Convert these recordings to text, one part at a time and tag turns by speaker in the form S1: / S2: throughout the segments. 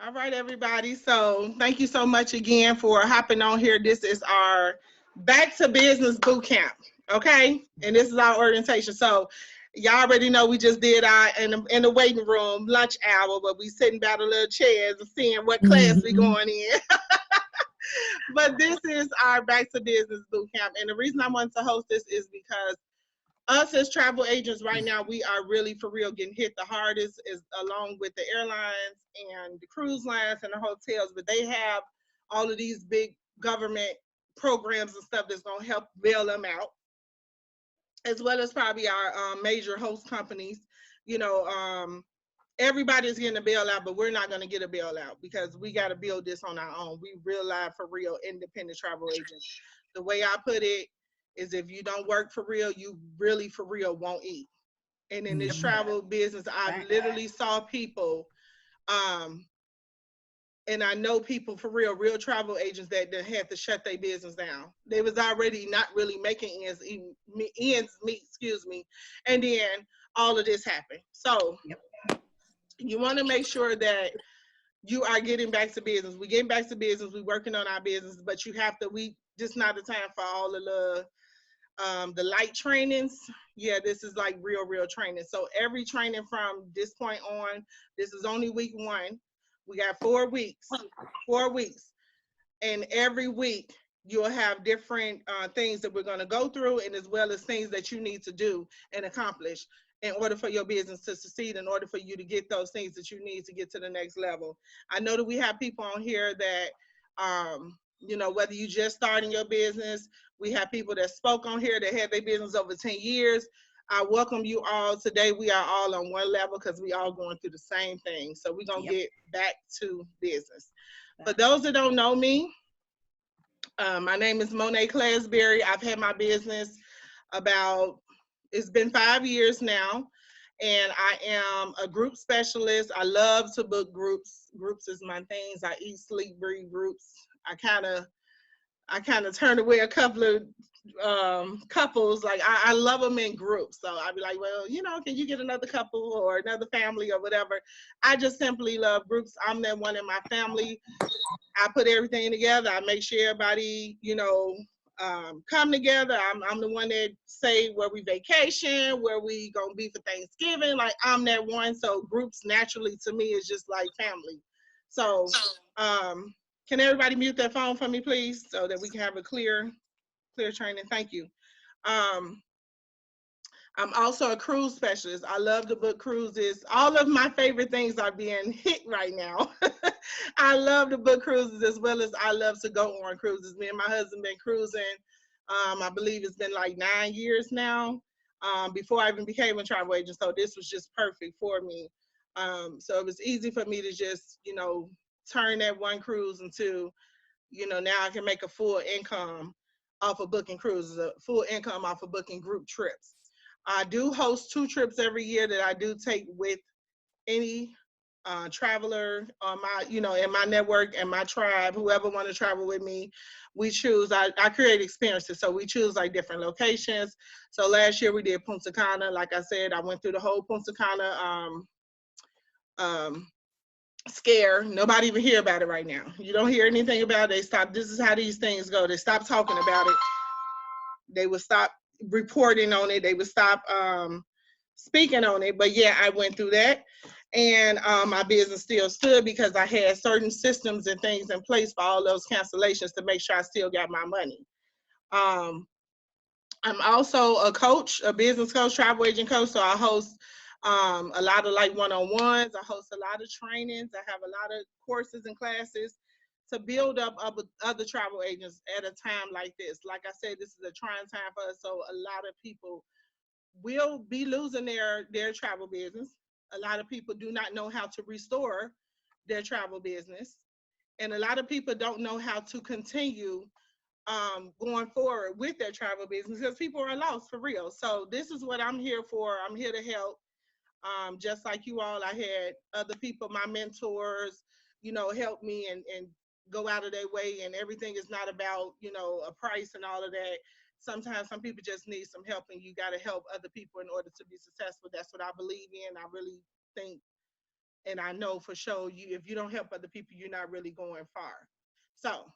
S1: All right, everybody. So thank you so much again for hopping on here. This is our back to business boot camp. Okay. And this is our orientation. So y'all already know we just did our in the waiting room lunch hour, but we sitting by the little chairs and seeing what class we
S2: Mhm.
S1: going in. But this is our back to business boot camp. And the reason I wanted to host this is because us as travel agents right now, we are really for real getting hit the hardest, is along with the airlines and the cruise lines and the hotels. But they have all of these big government programs and stuff that's going to help bail them out, as well as probably our major host companies. You know, everybody's getting a bailout, but we're not going to get a bailout because we got to build this on our own. We real live for real independent travel agents. The way I put it is, if you don't work for real, you really for real won't eat. And in this
S2: Mhm.
S1: travel business, I've literally saw people, um, and I know people for real, real travel agents that had to shut their business down. They was already not really making ends meet, excuse me, and then all of this happened. So
S2: Yep.
S1: you want to make sure that you are getting back to business. We getting back to business. We working on our business, but you have to. We just not the time for all of the light trainings. Yeah, this is like real training. So every training from this point on, this is only week one. We got 4 weeks, 4 weeks, and every week you'll have different things that we're going to go through, and as well as things that you need to do and accomplish in order for your business to succeed, in order for you to get those things that you need to get to the next level. I know that we have people on here that whether you just starting your business, we have people that spoke on here that had their business over 10 years. I welcome you all. Today we are all on one level because we all going through the same thing. So we're going to
S2: Yep.
S1: get back to business. For those that don't know me, my name is Monet Clasberry. I've had my business about, it's been 5 years now, and I am a group specialist. I love to book groups. Groups is my things. I eat, sleep, breathe groups. I kind of turned away a couple of couples. Like I love them in groups. So I'd be like, well, can you get another couple or another family or whatever? I just simply love groups. I'm that one in my family. I put everything together. I make sure everybody, come together. I'm the one that say where we vacation, where we gonna be for Thanksgiving. Like I'm that one. So groups naturally to me is just like family. So um, can everybody mute their phone for me, please, so that we can have a clear training? Thank you. Um, I'm also a cruise specialist. I love to book cruises. All of my favorite things are being hit right now. I love to book cruises, as well as I love to go on cruises. Me and my husband been cruising. I believe it's been like 9 years now. Before I even became a travel agent, so this was just perfect for me. So it was easy for me to just turn that one cruise into, now I can make a full income off of booking cruises, a full income off of booking group trips. I do host 2 trips every year that I do take with any traveler on my, in my network and my tribe, whoever want to travel with me. We choose, I create experiences. So we choose like different locations. So last year we did Punta Cana. Like I said, I went through the whole Punta Cana um, scare. Nobody even hear about it right now. You don't hear anything about it. They stop. This is how these things go. They stop talking about it. They would stop reporting on it. They would stop speaking on it. But yeah, I went through that, and my business still stood because I had certain systems and things in place for all those cancellations to make sure I still got my money. Um, I'm also a coach, a business coach, travel agent coach. So I host a lot of like one-on-ones. I host a lot of trainings. I have a lot of courses and classes to build up other travel agents at a time like this. Like I said, this is a trying time for us. So a lot of people will be losing their travel business. A lot of people do not know how to restore their travel business. And a lot of people don't know how to continue going forward with their travel business because people are lost for real. So this is what I'm here for. I'm here to help. Just like you all, I had other people, my mentors, help me and go out of their way. And everything is not about, a price and all of that. Sometimes some people just need some help, and you got to help other people in order to be successful. That's what I believe in. I really think And I know for sure if you don't help other people, you're not really going far. So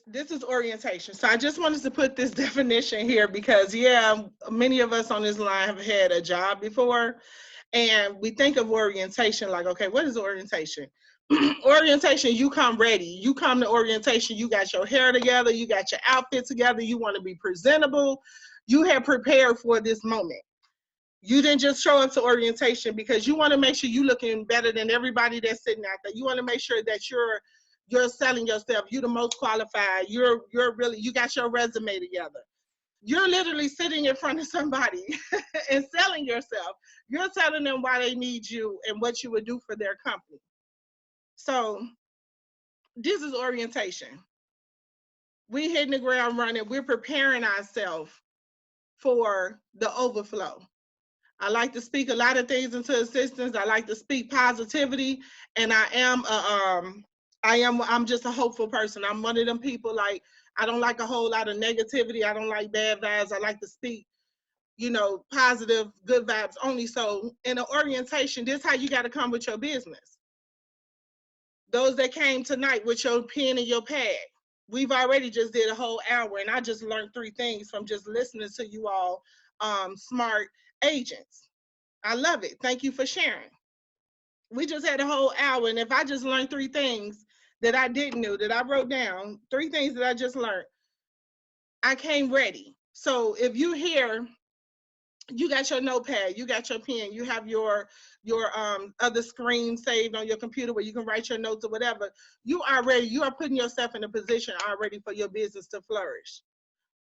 S1: this is orientation. So I just wanted to put this definition here because yeah, many of us on this line have had a job before, and we think of orientation like, okay, what is orientation? Orientation, you come ready. You come to orientation, you got your hair together, you got your outfit together, you want to be presentable. You have prepared for this moment. You didn't just show up to orientation because you want to make sure you're looking better than everybody that's sitting out there. You want to make sure that you're selling yourself. You're the most qualified. You're really, you got your resume together. You're literally sitting in front of somebody and selling yourself. You're telling them why they need you and what you would do for their company. So this is orientation. We hitting the ground running. We're preparing ourselves for the overflow. I like to speak a lot of things into existence. I like to speak positivity, and I'm just a hopeful person. I'm one of them people, like, I don't like a whole lot of negativity. I don't like bad vibes. I like to speak, positive, good vibes only. So in an orientation, this is how you got to come with your business. Those that came tonight with your pen and your pad, we've already just did a whole hour, and I just learned 3 things from just listening to you all, smart agents. I love it. Thank you for sharing. We just had a whole hour, and if I just learned 3 things that I didn't know, that I wrote down, 3 things that I just learned, I came ready. So if you hear, you got your notepad, you got your pen, you have your other screen saved on your computer where you can write your notes or whatever, you are ready. You are putting yourself in a position already for your business to flourish.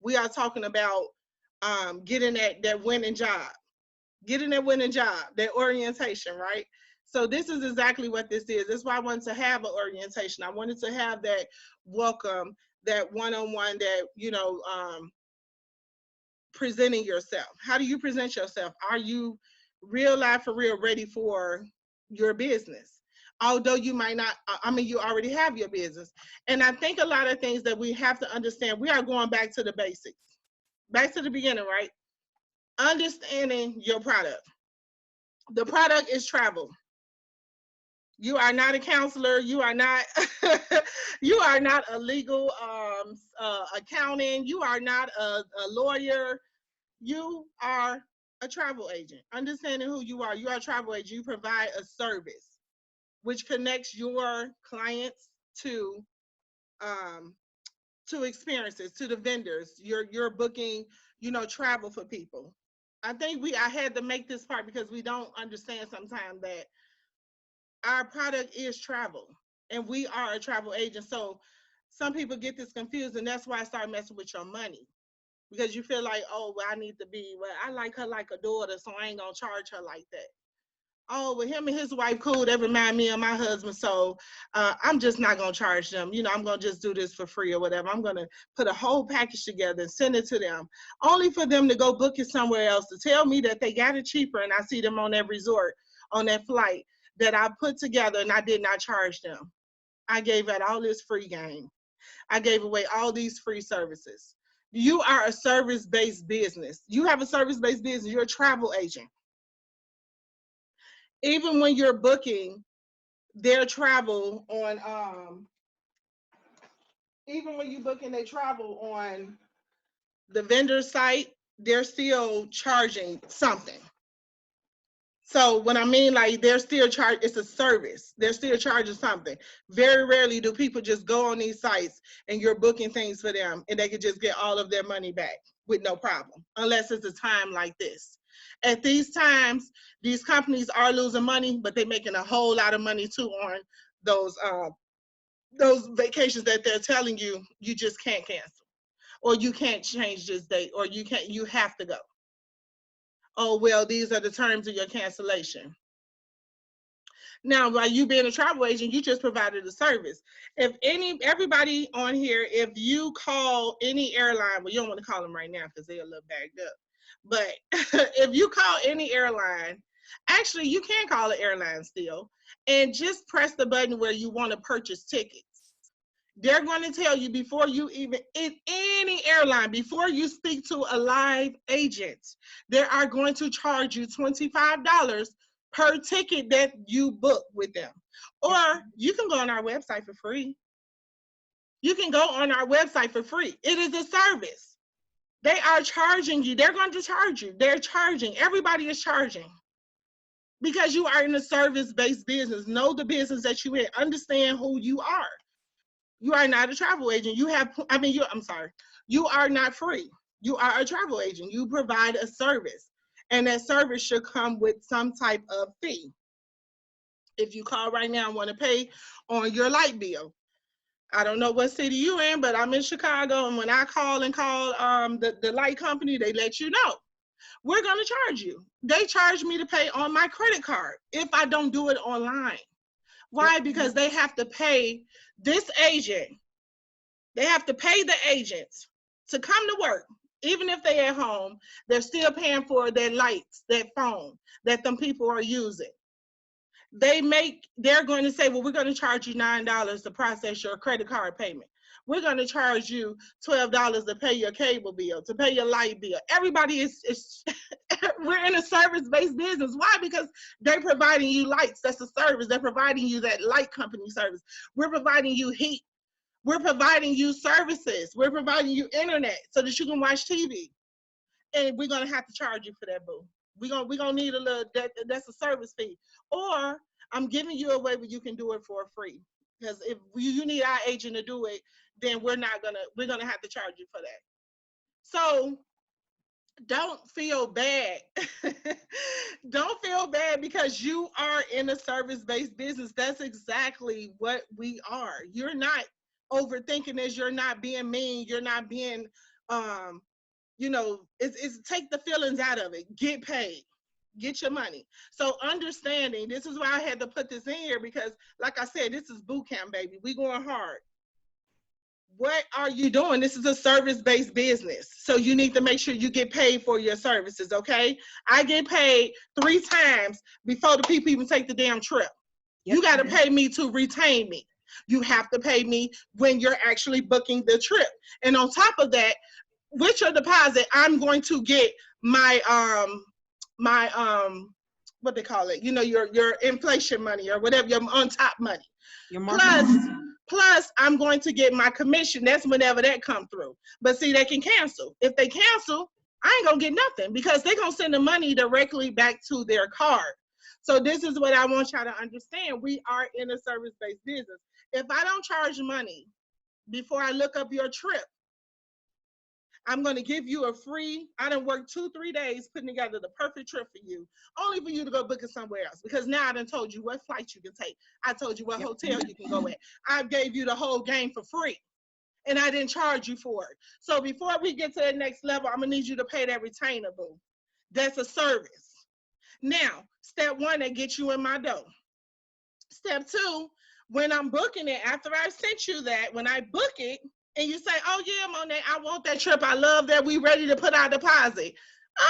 S1: We are talking about getting that winning job. Getting that winning job, that orientation, right? So this is exactly what this is. That's why I wanted to have an orientation. I wanted to have that welcome, that one-on-one, that, presenting yourself. How do you present yourself? Are you real life for real ready for your business? Although you might not, you already have your business. And I think a lot of things that we have to understand, we are going back to the basics, back to the beginning, right? Understanding your product. The product is travel. You are not a counselor. You are not you are not a legal accountant. You are not a lawyer. You are a travel agent. Understanding who you are a travel agent. You provide a service which connects your clients to experiences, to the vendors. You're booking, travel for people. I think I had to make this part because we don't understand sometimes that our product is travel, and we are a travel agent. So some people get this confused, and that's why I started messing with your money, because you feel like, oh, well, I like her like a daughter, so I ain't gonna charge her like that. Oh, well, him and his wife cool. They remind me of my husband, so I'm just not gonna charge them. I'm gonna just do this for free or whatever. I'm gonna put a whole package together and send it to them, only for them to go book it somewhere else, to tell me that they got it cheaper, and I see them on that resort, on that flight that I put together, and I did not charge them. I gave out all this free game. I gave away all these free services. You are a service-based business. You have a service-based business. You're a travel agent. Even when you're booking their travel on, even when you're booking their travel on the vendor site, they're still charging something. So when I mean, like, they're still charged, it's a service. They're still charging something. Very rarely do people just go on these sites and you're booking things for them and they can just get all of their money back with no problem, unless it's a time like this. At these times, these companies are losing money, but they're making a whole lot of money too on those vacations that they're telling you just can't cancel, or you can't change this date, or you have to go. Oh, well, these are the terms of your cancellation. Now, by you being a travel agent, you just provided a service. Everybody on here, if you call any airline, well, you don't want to call them right now because they're a little bagged up. But if you call any airline, actually, you can call an airline still, and just press the button where you want to purchase tickets. They're going to tell you before you even, in any airline, before you speak to a live agent, they are going to charge you $25 per ticket that you book with them. Or you can go on our website for free. You can go on our website for free. It is a service. They are charging you. They're going to charge you. They're charging. Everybody is charging. Because you are in a service-based business. Know the business that you're in. Understand who you are. You are not a travel agent. You are not free. You are a travel agent. You provide a service. And that service should come with some type of fee. If you call right now and want to pay on your light bill, I don't know what city you're in, but I'm in Chicago. And when I call the light company, they let you know. We're going to charge you. They charge me to pay on my credit card if I don't do it online. Why? Because they have to pay this agent. They have to pay the agents to come to work. Even if they're at home, they're still paying for their lights, their phone that them people are using. They're going to say, well, we're going to charge you $9 to process your credit card payment. We're going to charge you $12 to pay your cable bill, to pay your light bill. Everybody is we're in a service-based business. Why? Because they're providing you lights. That's a service. They're providing you that light company service. We're providing you heat. We're providing you services. We're providing you internet so that you can watch TV. And we're going to have to charge you for that, boo. We're gonna need a little, that's a service fee. Or I'm giving you a way where you can do it for free. Because if you need our agent to do it, then we're gonna have to charge you for that. So don't feel bad. Don't feel bad because you are in a service-based business. That's exactly what we are. You're not overthinking this. You're not being mean. You're not being, it's take the feelings out of it. Get paid. Get your money. So understanding, this is why I had to put this in here because, like I said, this is boot camp, baby. We going hard. What are you doing? This is a service-based business. So you need to make sure you get paid for your services, okay? I get paid 3 times before the people even take the damn trip. Yep. You got to pay me to retain me. You have to pay me when you're actually booking the trip. And on top of that, with your deposit, I'm going to get my what they call it, your inflation money or whatever, your on top money. Plus I'm going to get my commission. That's whenever that come through. But see, they can cancel. If they cancel, I ain't gonna get nothing because they're gonna send the money directly back to their card. So this is what I want y'all to understand. We are in a service-based business. If I don't charge money before I look up your trip, I'm going to give you a free, I done worked 2-3 days putting together the perfect trip for you, only for you to go book it somewhere else. Because now I done told you what flight you can take. I told you what hotel you can go at. I gave you the whole game for free. And I didn't charge you for it. So before we get to the next level, I'm going to need you to pay that retainer, boo. That's a service. Now, step 1, that gets you in my door. Step 2, when I'm booking it, after I sent you that, when I book it, and you say, oh yeah, Monet, I want that trip. I love that. We ready to put our deposit.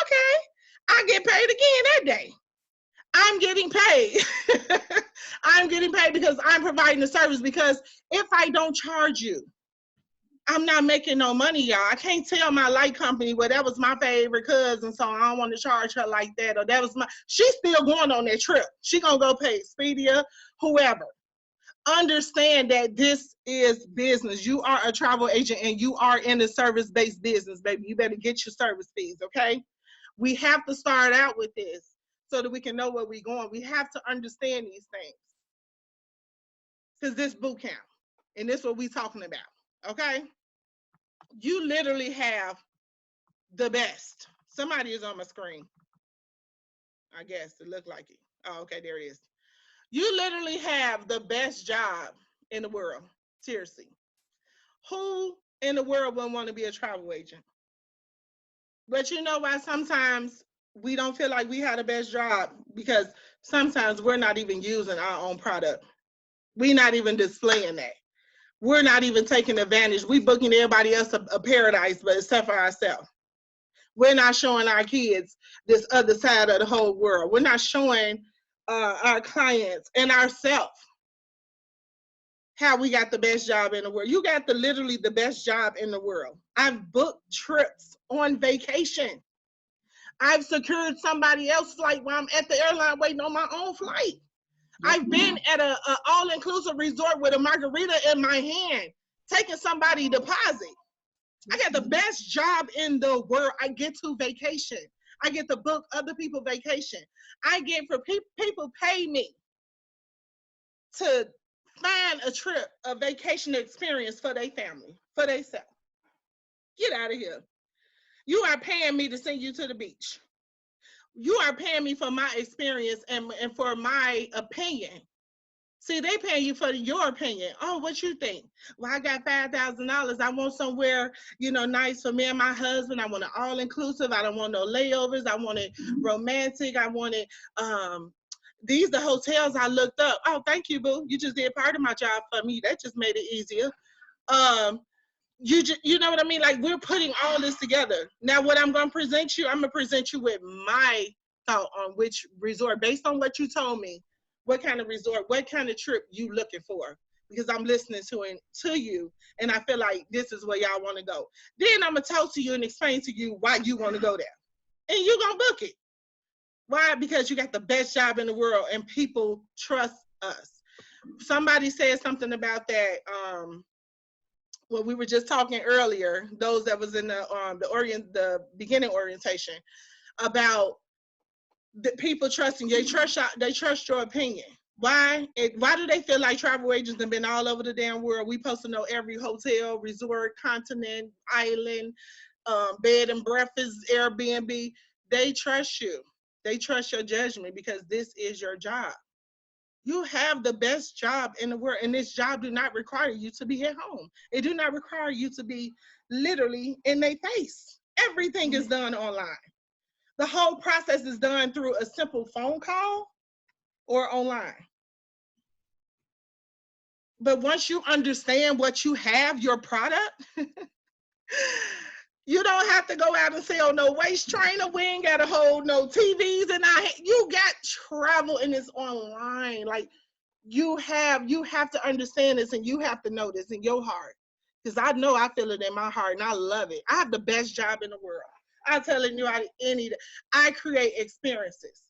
S1: Okay. I get paid again that day. I'm getting paid. I'm getting paid because I'm providing the service. Because if I don't charge you, I'm not making no money, y'all. I can't tell my light company, well, that was my favorite cousin, so I don't want to charge her like that. Or that was she's still going on that trip. She gonna go pay Expedia, whoever. Understand that this is business. You are a travel agent and you are in a service-based business, baby. You better get your service fees, okay? We have to start out with this so that we can know where we're going. We have to understand these things. Because this boot camp, and this is what we're talking about, okay? You literally have the best. Somebody is on my screen. I guess it looked like it. Oh, okay, there it is. You literally have the best job in the world. Seriously. Who in the world wouldn't want to be a travel agent? But you know why sometimes we don't feel like we have the best job? Because sometimes we're not even using our own product. We're not even displaying that. We're not even taking advantage. We're booking everybody else a paradise, but except for ourselves. We're not showing our kids this other side of the whole world. We're not showing our clients and ourselves how we got the best job in the world. You got literally the best job in the world. I've booked trips on vacation. I've secured somebody else's flight while I'm at the airline waiting on my own flight. I've been at a all-inclusive resort with a margarita in my hand, taking somebody's deposit. I got the best job in the world. I get to vacation. I get to book other people vacation. I get for people pay me to find a trip, a vacation experience for their family, for themselves. Get out of here. You are paying me to send you to the beach. You are paying me for my experience and for my opinion. See, they paying you for your opinion. Oh, what you think? Well, I got $5,000. I want somewhere, nice for me and my husband. I want it all inclusive. I don't want no layovers. I want it romantic. I want it. These the hotels I looked up. Oh, thank you, boo. You just did part of my job for me. That just made it easier. You know what I mean? Like, we're putting all this together. Now, what I'm going to present you, I'm going to present you with my thought on which resort, based on what you told me, what kind of resort, what kind of trip you looking for, because I'm listening to you, and I feel like this is where y'all want to go. Then I'm going to talk to you and explain to you why you want to go there. And you're going to book it. Why? Because you got the best job in the world, and people trust us. Somebody said something about that, well, we were just talking earlier, those that was in the beginning orientation, about the people trusting you. They trust your opinion. Why do they feel like travel agents have been all over the damn world? We supposed to know every hotel, resort, continent, island, bed and breakfast, Airbnb. They trust you. They trust your judgment because this is your job. You have the best job in the world, and this job do not require you to be at home. It do not require you to be literally in their face. Everything is done online. The whole process is done through a simple phone call or online. But once you understand what you have, your product, you don't have to go out and sell no waist trainer. We ain't got to hold no TVs, and you got travel, and it's online. Like, you have to understand this, and you have to know this in your heart, because I know I feel it in my heart, and I love it. I have the best job in the world. I'm telling you, I create experiences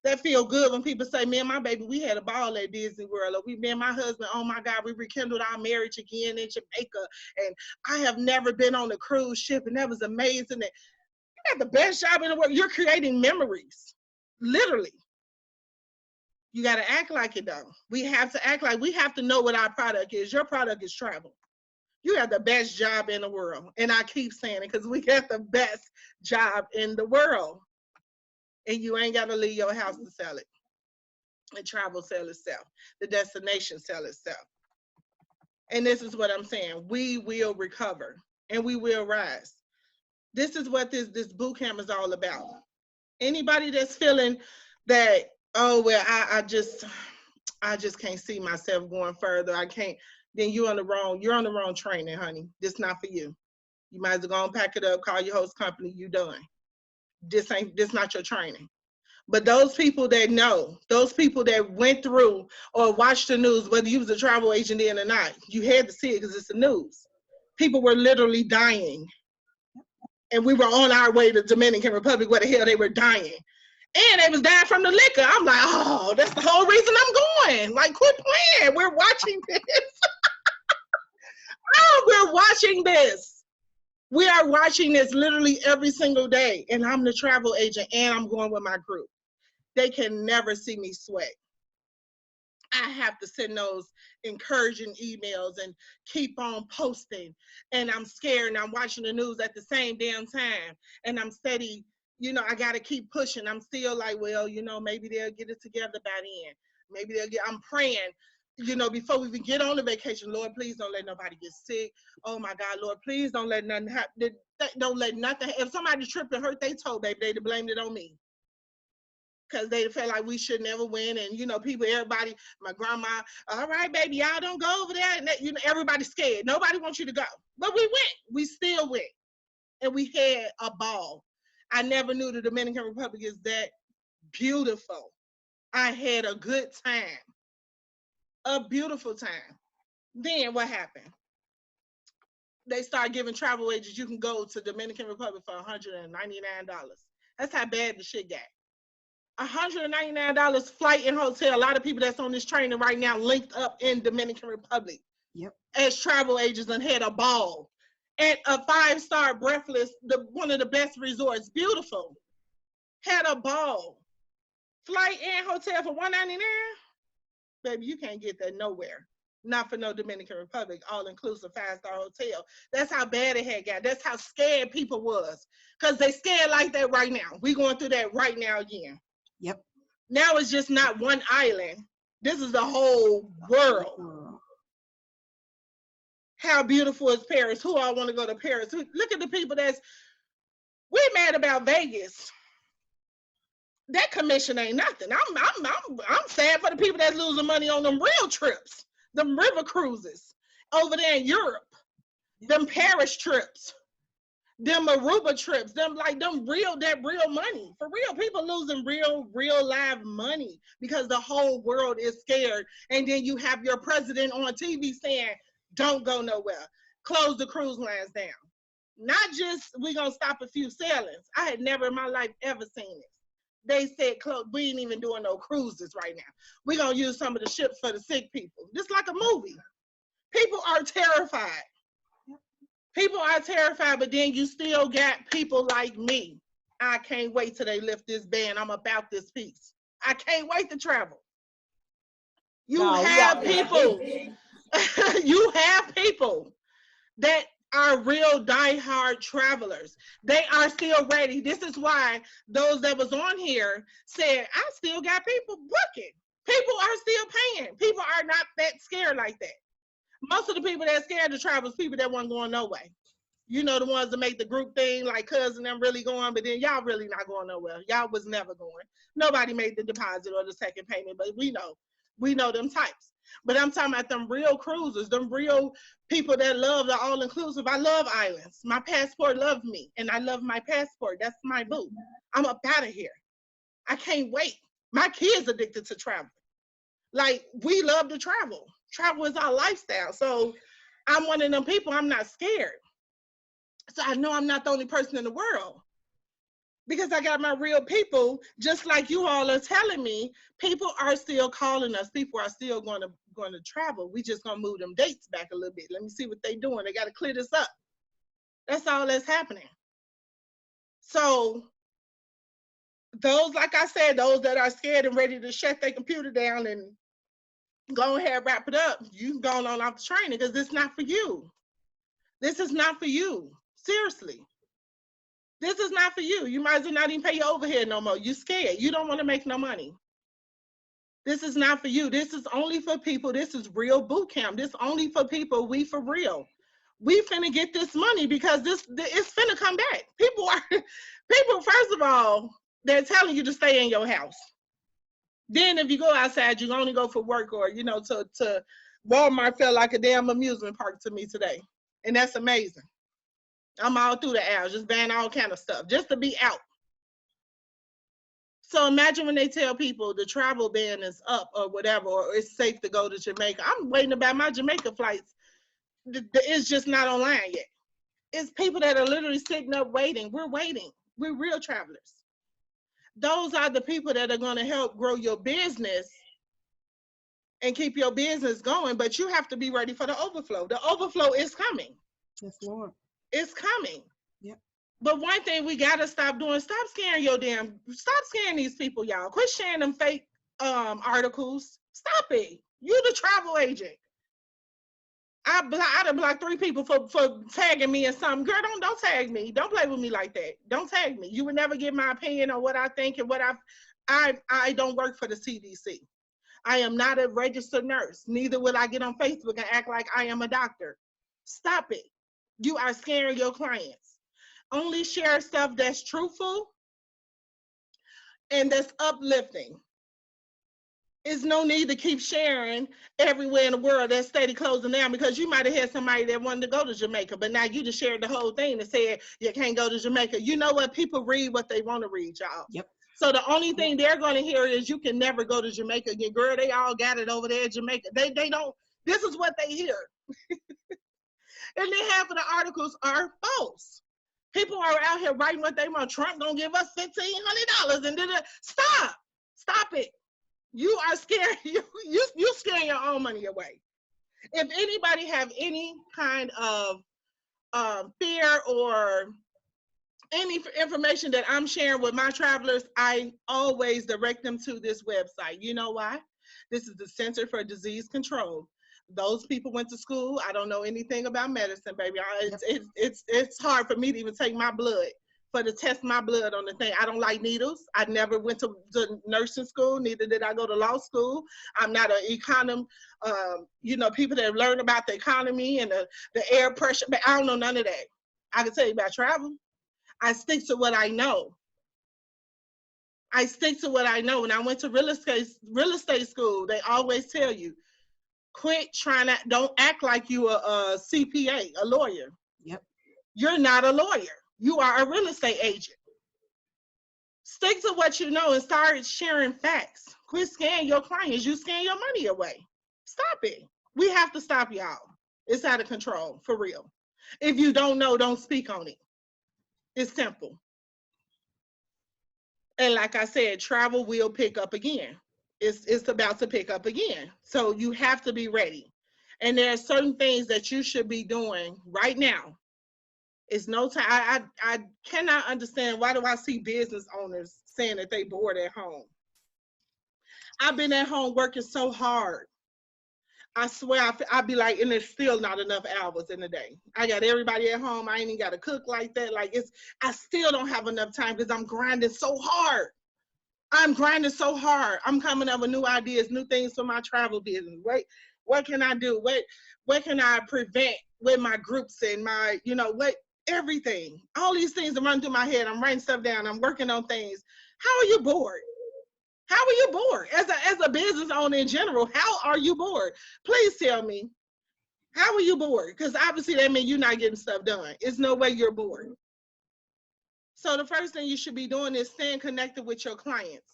S1: that feel good when people say, me and my baby, we had a ball at Disney World, or me and my husband, oh my God, we rekindled our marriage again in Jamaica, and I have never been on a cruise ship, and that was amazing. And you got the best job in the world. You're creating memories, literally. You got to act like it, though. We have to act like, we have to know what our product is. Your product is travel. You have the best job in the world. And I keep saying it because we got the best job in the world. And you ain't got to leave your house to sell it. And travel sell itself. The destination sell itself. And this is what I'm saying. We will recover and we will rise. This is what this boot camp is all about. Anybody that's feeling that, oh, well, I just can't see myself going further, I can't, then you're on the wrong training, honey. This not for you. You might as well go and pack it up, call your host company, you done. This not your training. But those people that know, those people that went through or watched the news, whether you was a travel agent in or not, you had to see it because it's the news. People were literally dying. And we were on our way to Dominican Republic where the hell they were dying. And they was dying from the liquor. I'm like, oh, that's the whole reason I'm going. Like, quit playing. We're watching this. Oh, we're watching this. We are watching this literally every single day. And I'm the travel agent and I'm going with my group. They can never see me sweat. I have to send those encouraging emails and keep on posting. And I'm scared and I'm watching the news at the same damn time. And I'm steady, I got to keep pushing. I'm still like, well, maybe they'll get it together by then. Maybe I'm praying, before we even get on the vacation, Lord, please don't let nobody get sick. Oh my God, Lord, please don't let nothing happen. Don't let nothing. If somebody tripped and hurt their toe, baby, they'd have blamed it on me. Because they felt like we should never win. And, people, everybody, my grandma, all right, baby, y'all don't go over there. And everybody's scared. Nobody wants you to go. But we went. We still went. And we had a ball. I never knew the Dominican Republic is that beautiful. I had a good time. A beautiful time. Then what happened? They started giving travel agents, you can go to Dominican Republic for $199. That's how bad the shit got. $199 flight and hotel. A lot of people that's on this training right now linked up in Dominican Republic.
S2: Yep.
S1: As travel agents and had a ball at a 5-star Breathless, one of the best resorts. Beautiful. Had a ball. Flight and hotel for $199. Baby, you can't get that nowhere. Not for no Dominican Republic, all inclusive 5-star hotel. That's how bad it had got. That's how scared people was. Because they scared like that right now. We going through that right now again.
S2: Yep.
S1: Now it's just not one island. This is the whole world. How beautiful is Paris? Who all want to go to Paris? Look at the people we're mad about Vegas. That commission ain't nothing. I'm sad for the people that's losing money on them real trips, them river cruises over there in Europe, them Paris trips, them Aruba trips, them real money. For real, people losing real live money because the whole world is scared. And then you have your president on TV saying, don't go nowhere. Close the cruise lines down. Not just we gonna stop a few sailings. I had never in my life ever seen this. They said, we ain't even doing no cruises right now. We're going to use some of the ships for the sick people. Just like a movie. People are terrified. People are terrified, but then you still got people like me. I can't wait till they lift this ban. I'm about this piece. I can't wait to travel. You have people that are real diehard travelers. They are still ready. This is why those that was on here said, I still got people booking. People are still paying. People are not that scared like that. Most of the people that are scared to travel is people that weren't going no way. You know, the ones that make the group thing, like cousin them really going, but then y'all really not going nowhere. Y'all was never going. Nobody made the deposit or the second payment, but we know them types. But I'm talking about them real cruisers, them real people that love the all-inclusive. I love islands. My passport loves me, and I love my passport. That's my boo. I'm up out of here. I can't wait. My kids addicted to travel. Like, we love to travel. Travel is our lifestyle. So I'm one of them people, I'm not scared. So I know I'm not the only person in the world. Because I got my real people, just like you all are telling me, people are still calling us. People are still going to travel. We just going to move them dates back a little bit. Let me see what they're doing. They got to clear this up. That's all that's happening. So those, like I said, those that are scared and ready to shut their computer down and go ahead and wrap it up, you can go on off the training because this is not for you. This is not for you. Seriously. This is not for you. You might as well not even pay your overhead no more. You scared. You don't want to make no money. This is not for you. This is only for people. This is real boot camp. This only for people. We for real. We finna get this money because it's finna come back. People, first of all, they're telling you to stay in your house. Then if you go outside, you only go for work or, to Walmart felt like a damn amusement park to me today. And that's amazing. I'm all through the aisles, just buying all kind of stuff, just to be out. So imagine when they tell people the travel ban is up or whatever, or it's safe to go to Jamaica. I'm waiting about my Jamaica flights. It's just not online yet. It's people that are literally sitting up waiting. We're waiting. We're real travelers. Those are the people that are going to help grow your business and keep your business going, but you have to be ready for the overflow. The overflow is coming.
S2: Yes, Lord.
S1: It's coming.
S2: Yep.
S1: But one thing we gotta stop doing, stop scaring these people, y'all. Quit sharing them fake articles. Stop it. You the travel agent. I done blocked 3 people for tagging me in something. Girl, don't tag me. Don't play with me like that. Don't tag me. You would never get my opinion on what I think and what I don't work for the CDC. I am not a registered nurse. Neither will I get on Facebook and act like I am a doctor. Stop it. You are scaring your clients. Only share stuff that's truthful and that's uplifting. There's no need to keep sharing everywhere in the world that's steady closing down because you might have had somebody that wanted to go to Jamaica, but now you just shared the whole thing and said you can't go to Jamaica. You know what? People read what they want to read, y'all.
S2: Yep. So
S1: the only thing they're going to hear is you can never go to Jamaica again. Girl, they all got it over there in Jamaica. They don't, this is what they hear. And then half of the articles are false. People are out here writing what they want. Trump gonna give us $1,500 and stop it. You are scared. You scaring your own money away. If anybody have any kind of fear or any information that I'm sharing with my travelers, I always direct them to this website. You know why? This is the Center for Disease Control. Those people went to school. I don't know anything about medicine, baby. It's hard for me to even take my blood, to test my blood on the thing. I don't like needles. I never went to nursing school. Neither did I go to law school. I'm not an economist. People that learn about the economy and the air pressure, but I don't know none of that. I can tell you about travel. I stick to what I know. When I went to real estate school, they always tell you, don't act like you a CPA, a lawyer.
S2: Yep.
S1: You're not a lawyer. You are a real estate agent. Stick to what you know and start sharing facts. Quit scaring your clients. You scare your money away. Stop it. We have to stop, y'all. It's out of control, for real. If you don't know, don't speak on it. It's simple. And like I said, travel will pick up again. It's about to pick up again. So you have to be ready. And there are certain things that you should be doing right now. It's no time. I cannot understand, why do I see business owners saying that they bored at home? I've been at home working so hard. I swear, I'd be like, and there's still not enough hours in the day. I got everybody at home. I ain't even got to cook like that. I still don't have enough time because I'm grinding so hard. I'm coming up with new ideas, new things for my travel business. What can I do? What can I prevent with my groups and my, everything. All these things are running through my head. I'm writing stuff down. I'm working on things. How are you bored? How are you bored? As a business owner in general, how are you bored? Please tell me. How are you bored? Because obviously that means you're not getting stuff done. It's no way you're bored. So the first thing you should be doing is staying connected with your clients.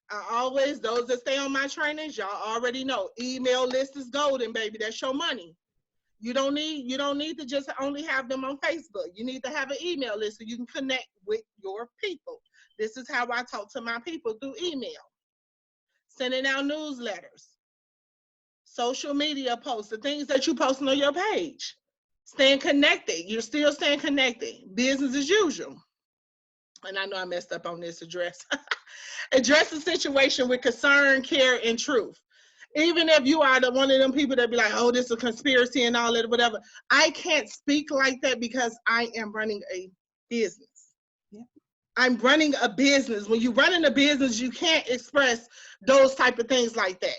S1: Those that stay on my trainings, y'all already know, email list is golden, baby. That's your money. You don't need to just only have them on Facebook. You need to have an email list so you can connect with your people. This is how I talk to my people, through email. Sending out newsletters, social media posts, the things that you post on your page. Staying connected. You're still staying connected. Business as usual. And I know I messed up on this address. Address the situation with concern, care, and truth. Even if you are one of them people that be like, oh, this is a conspiracy and all that, whatever. I can't speak like that because I am running a business. Yeah. I'm running a business. When you're running a business, you can't express those type of things like that.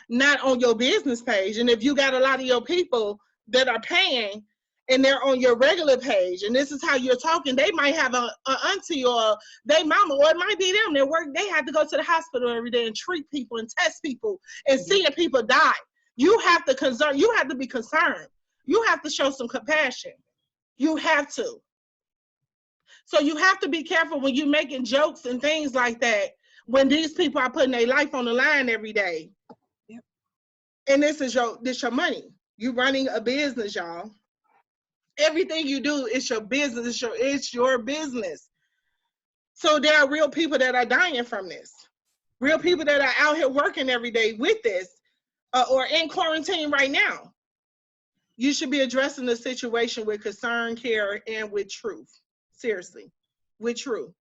S1: Not on your business page. And if you got a lot of your people that are paying and they're on your regular page, and this is how you're talking, they might have a auntie or they mama, or it might be them that work. They have to go to the hospital every day and treat people and test people and see if people die. You have to be concerned. You have to show some compassion. You have to. So you have to be careful when you're making jokes and things like that, when these people are putting their life on the line every day. Yep. And this your money. You're running a business, y'all. Everything you do is your business. It's your business. So there are real people that are dying from this. Real people that are out here working every day with this, or in quarantine right now. You should be addressing the situation with concern, care, and with truth. Seriously, with truth.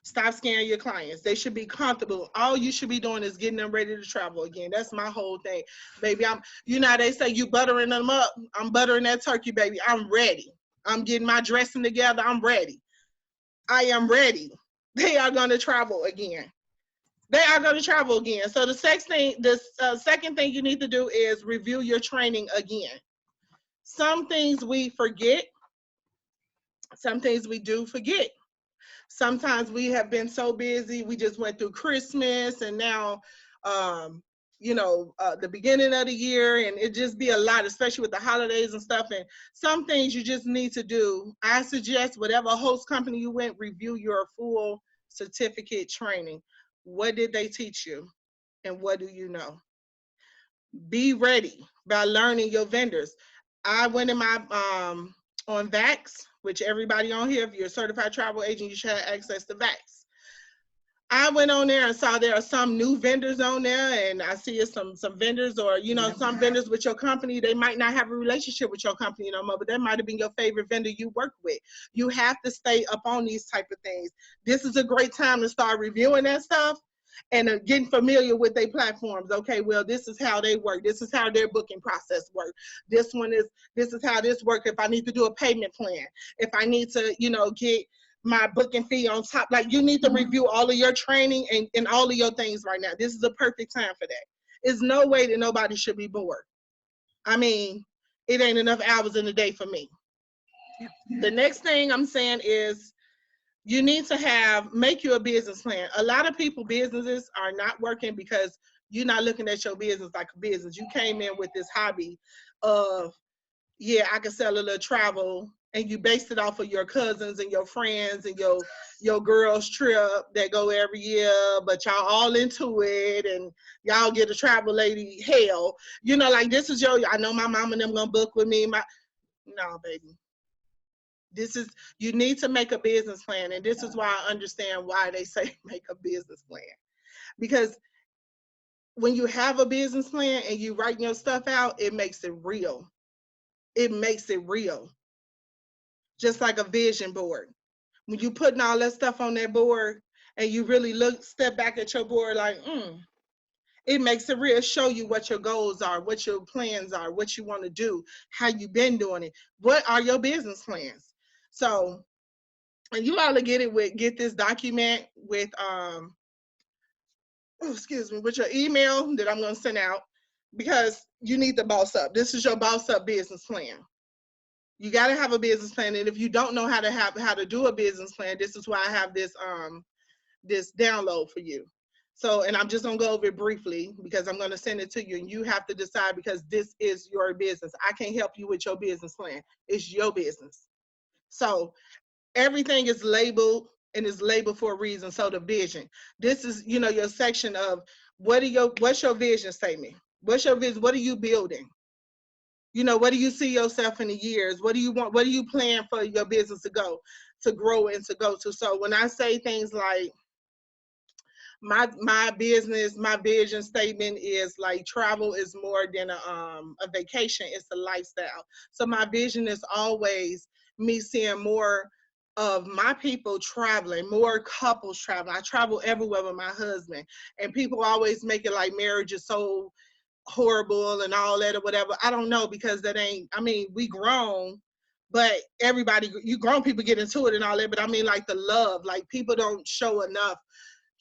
S1: Stop scaring your clients. They should be comfortable. All you should be doing is getting them ready to travel again. That's my whole thing. Baby, they say you buttering them up. I'm buttering that turkey, baby. I'm ready. I'm getting my dressing together. I'm ready. I am ready. They are going to travel again. So the second thing you need to do is review your training again. Some things we forget. Some things we do forget. Sometimes we have been so busy. We just went through Christmas and now, the beginning of the year, and it just be a lot, especially with the holidays and stuff. And some things you just need to do. I suggest whatever host company you went, review your full certificate training. What did they teach you? And what do you know? Be ready by learning your vendors. I went in my, on Vax, which everybody on here, if you're a certified travel agent, you should have access to VAX. I went on there and saw there are some new vendors on there, and I see some vendors, or some vendors with your company. They might not have a relationship with your company no more, but that might have been your favorite vendor you work with. You have to stay up on these type of things. This is a great time to start reviewing that stuff and getting familiar with their platforms. Okay, well, this is how they work. This is how their booking process works. This is how this works. If I need to do a payment plan, if I need to, get my booking fee on top. Like, you need to review all of your training and all of your things right now. This is a perfect time for that. There's no way that nobody should be bored. I mean, it ain't enough hours in the day for me. The next thing I'm saying is you need to make you a business plan. A lot of people, businesses are not working because you're not looking at your business like a business. You came in with this hobby of, yeah, I can sell a little travel, and you based it off of your cousins and your friends and your girls' trip that go every year, but y'all all into it, and y'all get a travel lady hell. Like, this is I know my mom and them gonna book with me. No, baby. You need to make a business plan, and this is why I understand why they say make a business plan. Because when you have a business plan and you write your stuff out, it makes it real. It makes it real. Just like a vision board. When you putting all that stuff on that board and you really step back at your board like, it makes it real. Show you what your goals are, what your plans are, what you want to do, how you've been doing it. What are your business plans? So, and you ought to get this document with with your email that I'm going to send out, because you need to boss up. This is your boss up business plan. You got to have a business plan, and if you don't know how to do a business plan, this is why I have this download for you. So, and I'm just gonna go over it briefly because I'm gonna send it to you, and you have to decide, because this is your business. I can't help you with your business plan. It's your business. So everything is labeled, and is labeled for a reason. So the vision. This is your section of what's your vision statement? What's your vision? What are you building? What do you see yourself in the years? What do you want? What do you plan for your business to grow and to go to? So when I say things like my business, my vision statement is like, travel is more than a vacation, it's a lifestyle. So my vision is always me seeing more of my people traveling, more couples traveling. I travel everywhere with my husband, and people always make it like marriage is so horrible and all that or whatever. I don't know, because that ain't, I mean, we grown, but you grown people get into it and all that, but I mean, like, the love, like, people don't show enough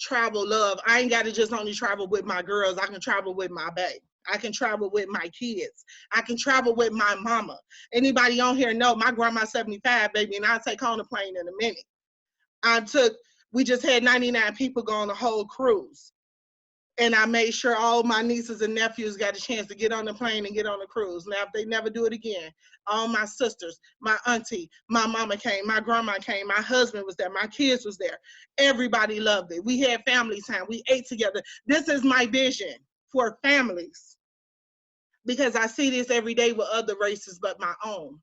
S1: travel love. I ain't got to just only travel with my girls. I can travel with my babe. I can travel with my kids. I can travel with my mama. Anybody on here know my grandma's 75, baby, and I'll take on a plane in a minute. We just had 99 people go on the whole cruise. And I made sure all my nieces and nephews got a chance to get on the plane and get on the cruise. Now, if they never do it again, all my sisters, my auntie, my mama came, my grandma came, my husband was there, my kids was there. Everybody loved it. We had family time. We ate together. This is my vision for families, because I see this every day with other races but my own.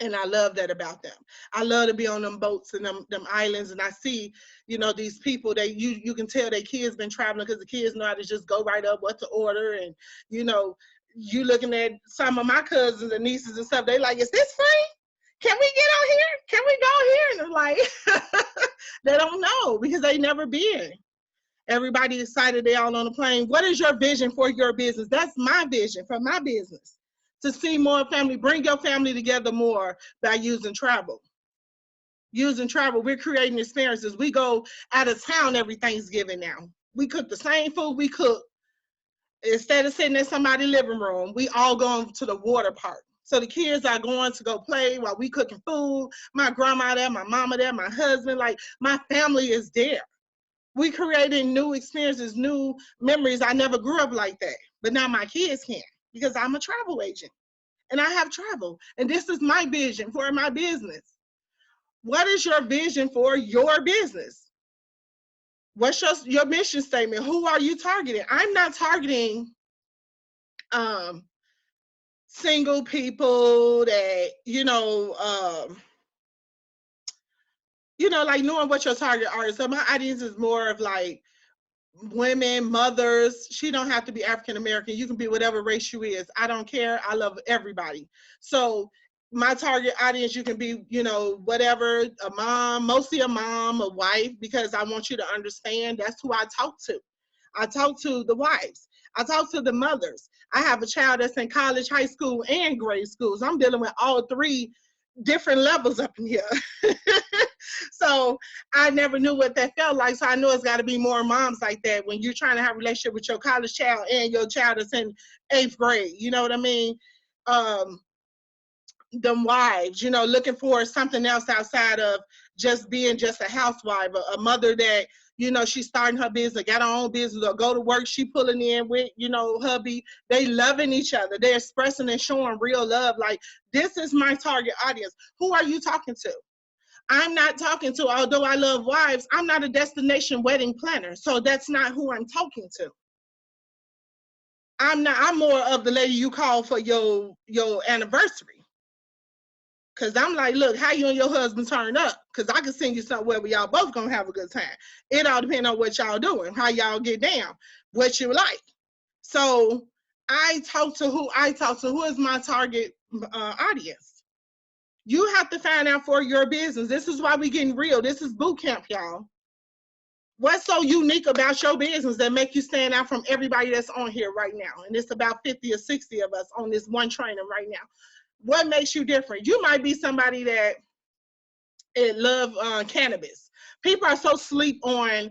S1: And I love that about them. I love to be on them boats and them islands, and I see, these people, you can tell their kids been traveling, because the kids know how to just go right up what to order. And you looking at some of my cousins and nieces and stuff, they like, is this free? Can we get on here? Can we go here? And it's like, they don't know, because they never been. Everybody excited, they all on the plane. What is your vision for your business? That's my vision for my business. To see more family, bring your family together more by using travel. Using travel, we're creating experiences. We go out of town every Thanksgiving now. We cook the same food we cook. Instead of sitting in somebody's living room, we all going to the water park. So the kids are going to go play while we cooking food. My grandma there, my mama there, my husband, like, my family is there. We creating new experiences, new memories. I never grew up like that, but now my kids can, because I'm a travel agent and I have travel. And this is my vision for my business. What is your vision for your business? What's your mission statement? Who are you targeting? I'm not targeting single people that, you know, like knowing what your target audience. So my audience is more of like women, mothers. She don't have to be African American. You can be whatever race you is. I don't care. I love everybody. So my target audience, you can be, you know, whatever, a mom, mostly a mom, a wife, because I want you to understand that's who I talk to. I talk to the wives. I talk to the mothers. I have a child that's in college, high school, and grade school. So I'm dealing with all three different levels up in here. So I never knew what that felt like. So I know it's got to be more moms like that when you're trying to have a relationship with your college child and your child is in 8th grade. You know what I mean? Um, them wives, you know, looking for something else outside of just being just a housewife, a mother that, you know, she's starting her business, got her own business, or go to work, she pulling in with, you know, hubby. They loving each other. They're expressing and showing real love. Like, this is my target audience. Who are you talking to? I'm not talking to, although I love wives, I'm not a destination wedding planner. So that's not who I'm talking to. I'm more of the lady you call for your anniversary. Cause I'm like, look, how you and your husband turn up? Cause I can send you somewhere where y'all both gonna have a good time. It all depends on what y'all doing, how y'all get down, what you like. So I talk to who I talk to. Who is my target audience? You have to find out for your business. This is why we getting real. This is boot camp, y'all. What's so unique about your business that make you stand out from everybody that's on here right now? And it's about 50 or 60 of us on this one training right now. What makes you different? You might be somebody that love cannabis. People are so sleep on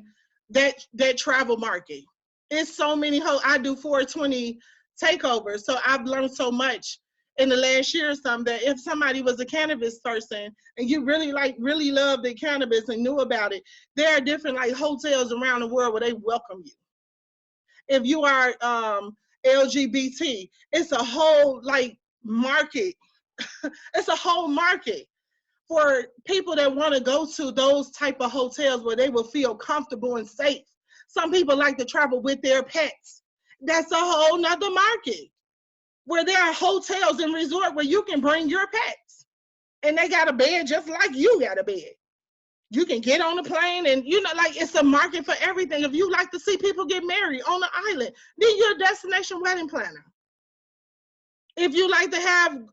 S1: that travel market. It's so many. I do 420 takeovers, so I've learned so much in the last year or something that if somebody was a cannabis person and you really love the cannabis and knew about it, there are different like hotels around the world where they welcome you. If you are LGBT, it's a whole like market. It's a whole market for people that want to go to those type of hotels where they will feel comfortable and safe. Some people like to travel with their pets. That's a whole nother market where there are hotels and resort where you can bring your pets and they got a bed just like you got a bed. You can get on the plane and, you know, like it's a market for everything. If you like to see people get married on the island, then you're a destination wedding planner. If you like to have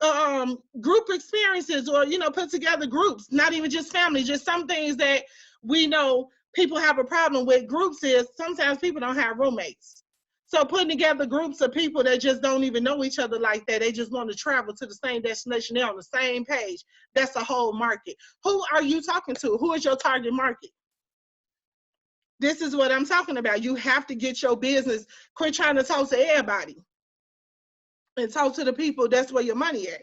S1: group experiences or, you know, put together groups, not even just family, just some things that we know people have a problem with groups is sometimes people don't have roommates. So putting together groups of people that just don't even know each other like that, they just want to travel to the same destination, they're on the same page. That's a whole market. Who are you talking to? Who is your target market? This is what I'm talking about. You have to get your business, quit trying to talk to everybody and talk to the people that's where your money at.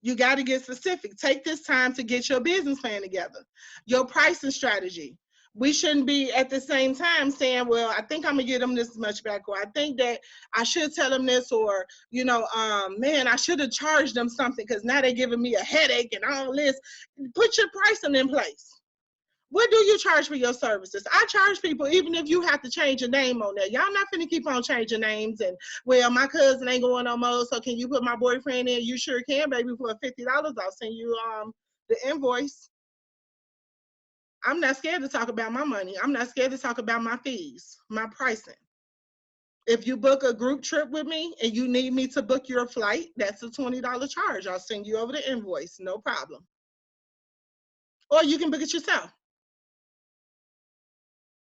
S1: You got to get specific. Take this time to get your business plan together, your pricing strategy. We shouldn't be at the same time saying, well, I think I'm gonna get them this much back, or I think that I should tell them this, or, you know, man, I should have charged them something because now they're giving me a headache and all this. Put your pricing in place. What do you charge for your services? I charge people even if you have to change your name on there. Y'all not finna keep on changing names and, well, my cousin ain't going no more, so can you put my boyfriend in? You sure can, baby. For $50, I'll send you the invoice. I'm not scared to talk about my money. I'm not scared to talk about my fees, my pricing. If you book a group trip with me and you need me to book your flight, that's a $20 charge. I'll send you over the invoice, no problem. Or you can book it yourself.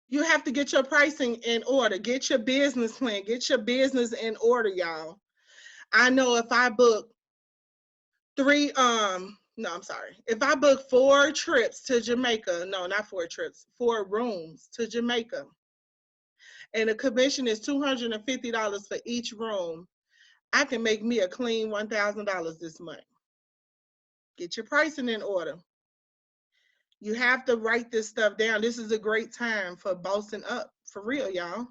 S1: You have to get your pricing in order. Get your business plan. Get your business in order, y'all. I know if I book if I book 4 trips to Jamaica, no, not 4 trips, 4 rooms to Jamaica, and the commission is $250 for each room, I can make me a clean $1,000 this month. Get your pricing in order. You have to write this stuff down. This is a great time for bossing up, for real, y'all.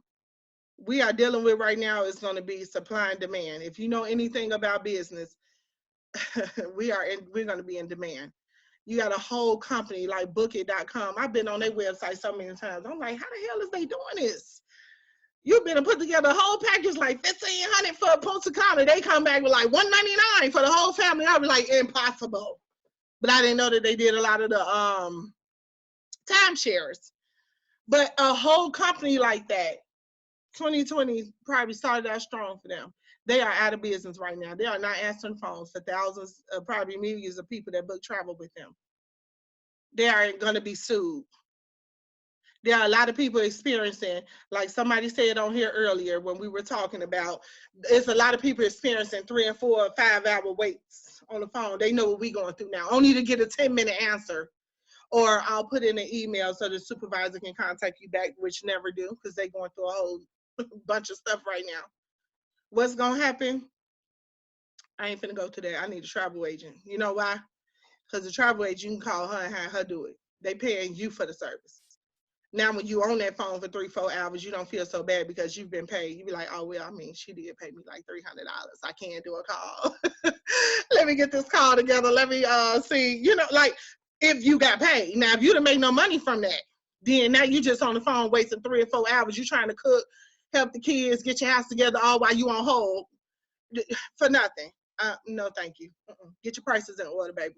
S1: We are dealing with right now is going to be supply and demand. If you know anything about business, we're going to be in demand. You got a whole company like bookit.com. I've been on their website so many times. I'm like, how the hell is they doing this? You've been to put together a whole package like $1,500 for a Punta Cana. They come back with like $199 for the whole family. I was like, impossible. But I didn't know that they did a lot of the timeshares. But a whole company like that, 2020 probably started out strong for them. They are out of business right now. They are not answering phones for thousands, probably millions of people that book travel with them. They are going to be sued. There are a lot of people experiencing, like somebody said on here earlier when we were talking about, there's a lot of people experiencing 3 and 4 or 5 hour waits on the phone. They know what we're going through now. Only to get a 10-minute answer, or I'll put in an email so the supervisor can contact you back, which never do because they're going through a whole bunch of stuff right now. What's going to happen? I ain't finna go to that. I need a travel agent. You know why? Because the travel agent, you can call her and have her do it. They paying you for the service. Now, when you on that phone for 3-4 hours, you don't feel so bad because you've been paid. You be like, oh, well, I mean, she did pay me like $300. I can't do a call. Let me get this call together. Let me see, you know, like if you got paid. Now, if you didn't make no money from that, then now you just on the phone wasting 3 or 4 hours. You trying to cook, help the kids, get your house together, all while you on hold for nothing. No, thank you. Get your prices in order, baby.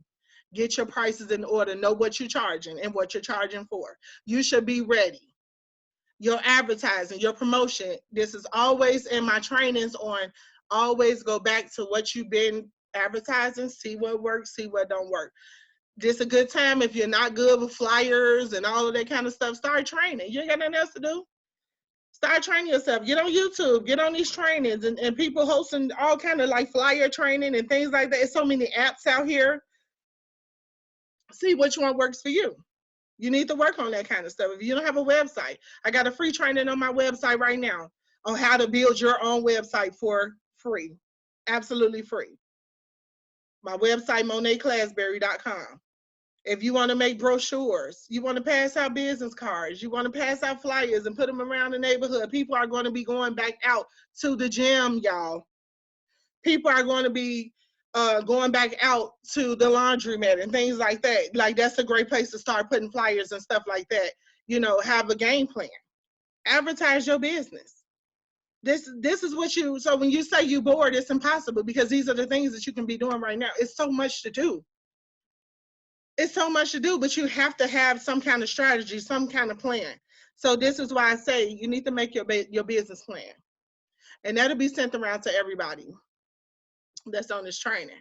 S1: Get your prices in order. Know what you're charging and what you're charging for. You should be ready. Your advertising, your promotion. This is always in my trainings on always go back to what you've been advertising, see what works, see what don't work. This a good time if you're not good with flyers and all of that kind of stuff. Start training. You ain't got nothing else to do. Start training yourself. Get on YouTube. Get on these trainings and people hosting all kind of like flyer training and things like that. There's so many apps out here. See which one works for you. You need to work on that kind of stuff. If you don't have a website, I got a free training on my website right now on how to build your own website for free. Absolutely free. My website, MonetClassberry.com. If you want to make brochures, you want to pass out business cards, you want to pass out flyers and put them around the neighborhood, people are going to be going back out to the gym, y'all. People are going to be going back out to the laundromat and things like that. Like that's a great place to start putting flyers and stuff like that. You know, have a game plan. Advertise your business. This is what you, so when you say you bored, it's impossible because these are the things that you can be doing right now. It's so much to do. It's so much to do, but you have to have some kind of strategy, some kind of plan. So this is why I say you need to make your business plan. And that'll be sent around to everybody that's on this training.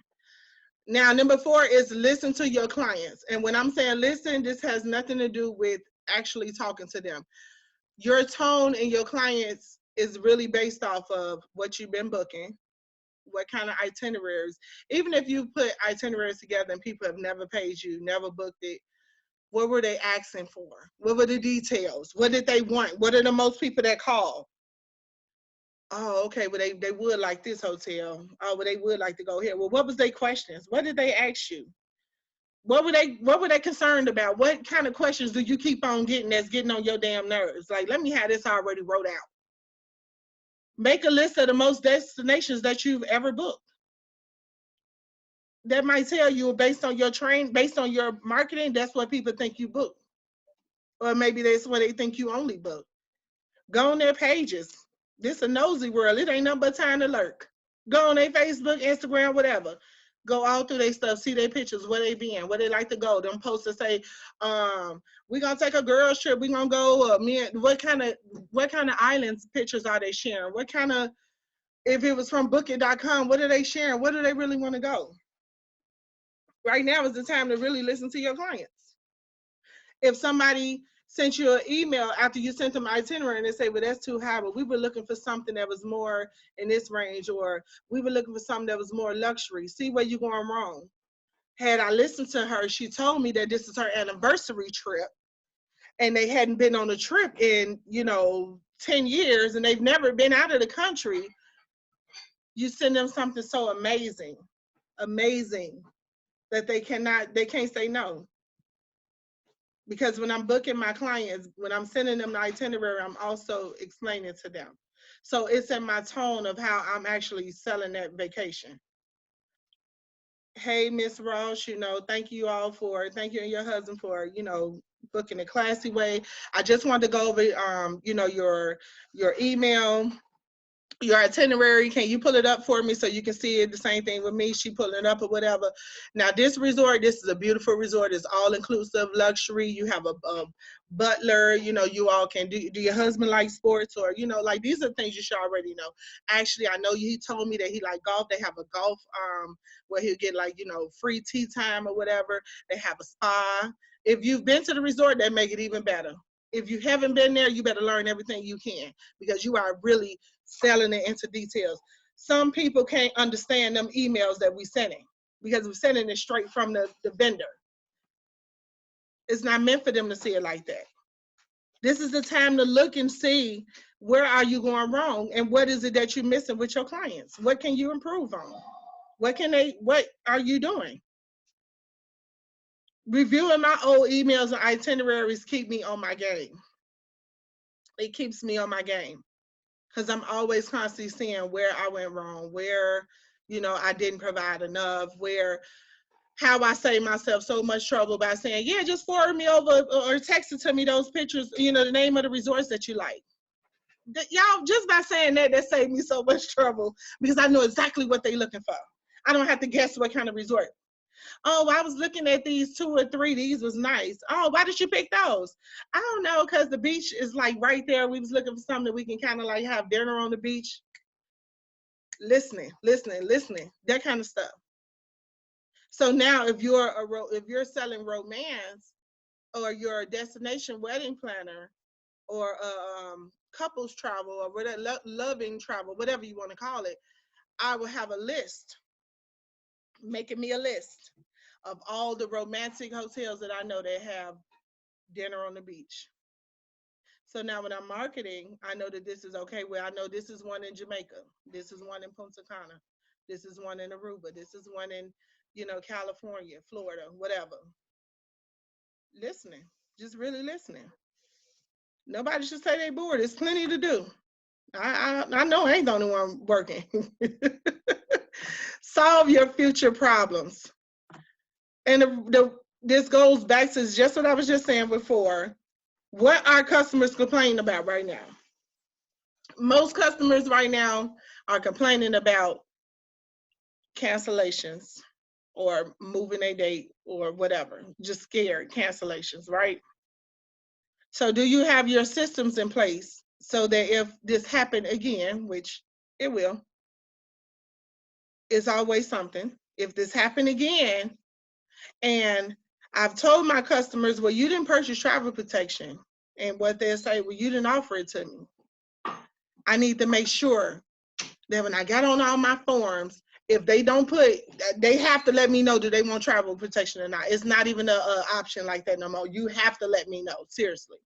S1: Now, number 4 is listen to your clients. And when I'm saying listen, this has nothing to do with actually talking to them. Your tone and your clients is really based off of what you've been booking, what kind of itineraries. Even if you put itineraries together and people have never paid you, never booked it, what were they asking for? What were the details? What did they want? What are the most people that call? Oh, okay, well, they would like this hotel. Oh, well, they would like to go here. Well, what was their questions? What did they ask you? What were they concerned about? What kind of questions do you keep on getting that's getting on your damn nerves? Like, let me have this already wrote out. Make a list of the most destinations that you've ever booked. That might tell you based on your based on your marketing, that's what people think you book. Or maybe that's what they think you only book. Go on their pages. This a nosy world. It ain't nothing but time to lurk. Go on their Facebook, Instagram, whatever. Go all through their stuff, see their pictures, where they been, where they like to go. Them posts to say, we're gonna take a girls trip, we're gonna go what kind of islands pictures are they sharing? What kind of, if it was from booking.com, what are they sharing? Where do they really want to go? Right now is the time to really listen to your clients. If somebody sent you an email after you sent them an itinerary and they say, well, that's too high, but we were looking for something that was more in this range, or we were looking for something that was more luxury. See where you're going wrong. Had I listened to her, she told me that this is her anniversary trip and they hadn't been on a trip in, 10 years and they've never been out of the country. You send them something so amazing that they can't say no. Because when I'm booking my clients, when I'm sending them the itinerary, I'm also explaining to them. So it's in my tone of how I'm actually selling that vacation. Hey, Miss Ross, thank you and your husband for, booking a classy way. I just wanted to go over, your email. your itinerary, can you pull it up for me so you can see it? The same thing with me, she pulling it up or whatever. Now this resort, this is a beautiful resort. It's all inclusive luxury. You have a butler, you know, you all can do your husband like sports, or you know, like these are things you should already know. Actually, I know he told me that he like golf. They have a golf where he'll get like, you know, free tea time or whatever. They have a spa. If you've been to the resort, that make it even better. If you haven't been there, you better learn everything you can, because you are really selling it into details. Some people can't understand them emails that we sending, because we're sending it straight from the vendor. It's not meant for them to see it like that. This is the time to look and see where are you going wrong, and what is it that you're missing with your clients. What can you improve on? What are you doing? Reviewing my old emails and itineraries keep me on my game. It keeps me on my game, because I'm always constantly seeing where I went wrong, where, you know, I didn't provide enough, where, how I saved myself so much trouble by saying, yeah, just forward me over or text it to me, those pictures, you know, the name of the resorts that you like. Y'all, just by saying that, that saved me so much trouble, because I know exactly what they're looking for. I don't have to guess what kind of resort. Oh, I was looking at these 2 or 3. These was nice. Oh, why did you pick those? I don't know, because the beach is like right there. We was looking for something that we can kind of like have dinner on the beach. Listening, that kind of stuff. So now if you're selling romance, or you're a destination wedding planner, or couples travel, or whatever, loving travel, whatever you want to call it, I will have a list, making me a list of all the romantic hotels that I know that have dinner on the beach. So now when I'm marketing, I know that this is okay. Well, I know this is one in Jamaica. This is one in Punta Cana. This is one in Aruba. This is one in, you know, California, Florida, whatever. Listening, just really listening. Nobody should say they bored. There's plenty to do. I know I ain't the only one working. Solve your future problems. And this goes back to just what I was just saying before. What are customers complaining about right now? Most customers right now are complaining about cancellations, or moving a date, or whatever, just scared cancellations, right? So do you have your systems in place so that if this happened again, which it will, it's always something. If this happened again, and I've told my customers, well, you didn't purchase travel protection, and what they'll say, well, you didn't offer it to me. I need to make sure that when I got on all my forms, if they don't put, they have to let me know, do they want travel protection or not. It's not even a option like that no more. You have to let me know, seriously.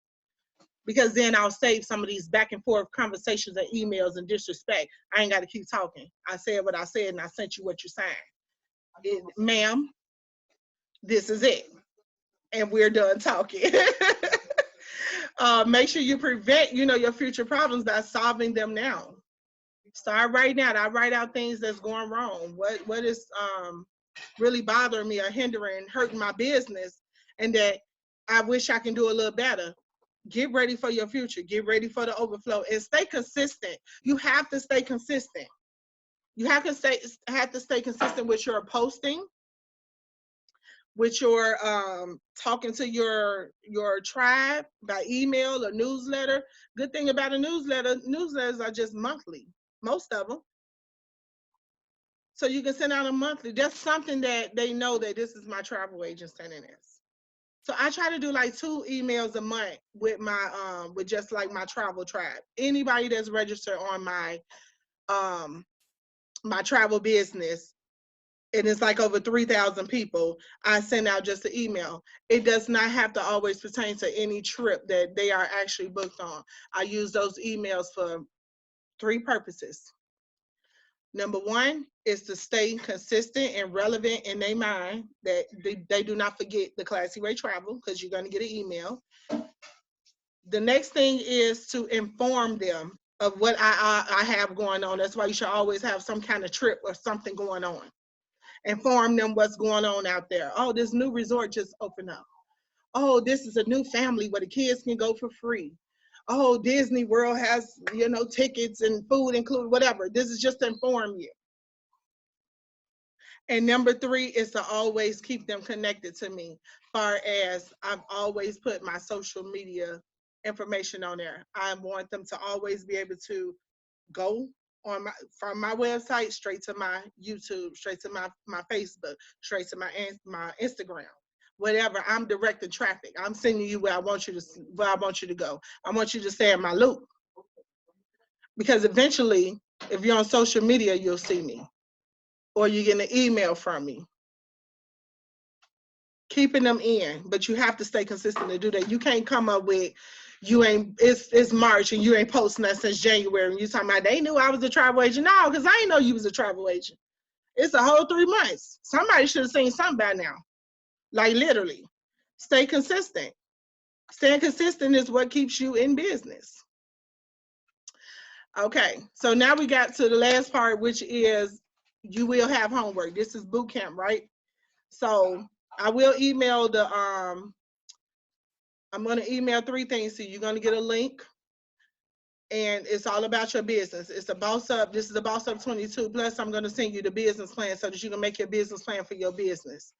S1: Because then I'll save some of these back and forth conversations and emails and disrespect. I ain't got to keep talking. I said what I said, and I sent you what you signed. Ma'am, this is it. And we're done talking. Make sure you prevent, you know, your future problems by solving them now. Start right now. I write out things that's going wrong. What is really bothering me, or hindering, hurting my business, and that I wish I can do a little better. Get ready for your future. Get ready for the overflow, and stay consistent. You have to stay consistent. You have to stay consistent with your posting, with your talking to your tribe by email or newsletter. Good thing about a newsletter, newsletters are just monthly, most of them. So you can send out a monthly. That's something that they know that this is my travel agent sending this. So I try to do like 2 emails a month with my with just like my travel tribe. Anybody that's registered on my my travel business, and it's like over 3,000 people, I send out just an email. It does not have to always pertain to any trip that they are actually booked on. I use those emails for 3 purposes. Number 1 is to stay consistent and relevant in their mind, that they do not forget the Classy Way Travel, because you're going to get an email. The next thing is to inform them of what I have going on. That's why you should always have some kind of trip or something going on. Inform them what's going on out there. Oh, this new resort just opened up. Oh, this is a new family where the kids can go for free. oh, Disney World has, you know, tickets and food included, whatever. This is just to inform you. And number 3 is to always keep them connected to me. Far as I've always put my social media information on there. I want them to always be able to go on from my website straight to my YouTube, straight to my Facebook, straight to my Instagram. Whatever, I'm directing traffic. I'm sending you where I want you to go. I want you to stay in my loop. Because eventually, if you're on social media, you'll see me. Or you get an email from me. Keeping them in, but you have to stay consistent to do that. You can't come up with it's March and you ain't posting that since January and you talking about they knew I was a travel agent. No, because I didn't know you was a travel agent. It's a whole 3 months. Somebody should have seen something by now. Like literally. Stay consistent. Staying consistent is what keeps you in business. Okay, so now we got to the last part, which is you will have homework. This is boot camp, right? So I will email I'm going to email 3 things to you. You're going to get a link, and it's all about your business. It's a Boss Up. This is a Boss Up 22. Plus, I'm going to send you the business plan so that you can make your business plan for your business.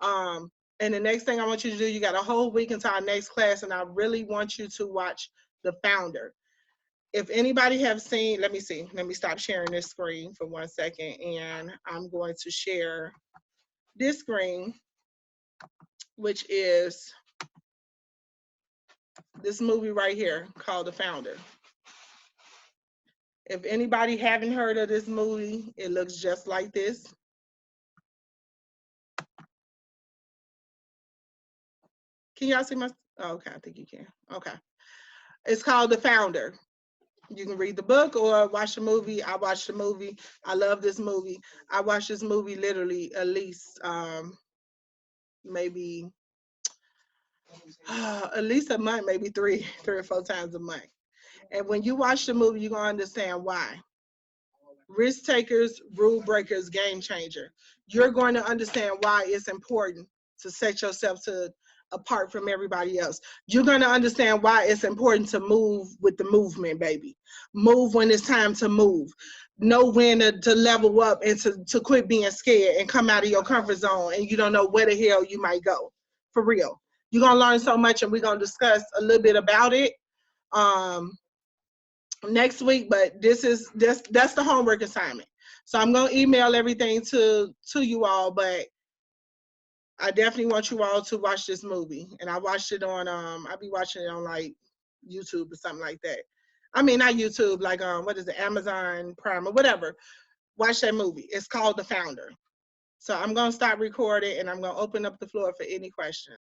S1: And the next thing I want you to do, you got a whole week until our next class, and I really want you to watch The Founder. If anybody have seen, let me see. Let me stop sharing this screen for 1 second, and I'm going to share this screen, which is this movie right here called The Founder. If anybody haven't heard of this movie, it looks just like this. Can y'all see my, oh, okay, I think you can. Okay. It's called The Founder. You can read the book or watch the movie. I watched the movie. I love this movie. I watch this movie literally at least maybe at least a month, maybe three or 4 times a month. And when you watch the movie, you're gonna understand why. Risk takers, rule breakers, game changer. You're going to understand why it's important to set yourself apart from everybody else. You're going to understand why it's important to move with the movement, baby. Move when it's time to move. Know when to level up and to quit being scared and come out of your comfort zone and you don't know where the hell you might go. For real. You're going to learn so much, and we're going to discuss a little bit about it next week, but that's the homework assignment. So I'm going to email everything to you all, but I definitely want you all to watch this movie. And I watched it on I'll be watching it on like YouTube or something like that. I mean, not YouTube, like what is it, Amazon Prime or whatever. Watch that movie. It's called The Founder. So I'm going to stop recording, and I'm going to open up the floor for any questions.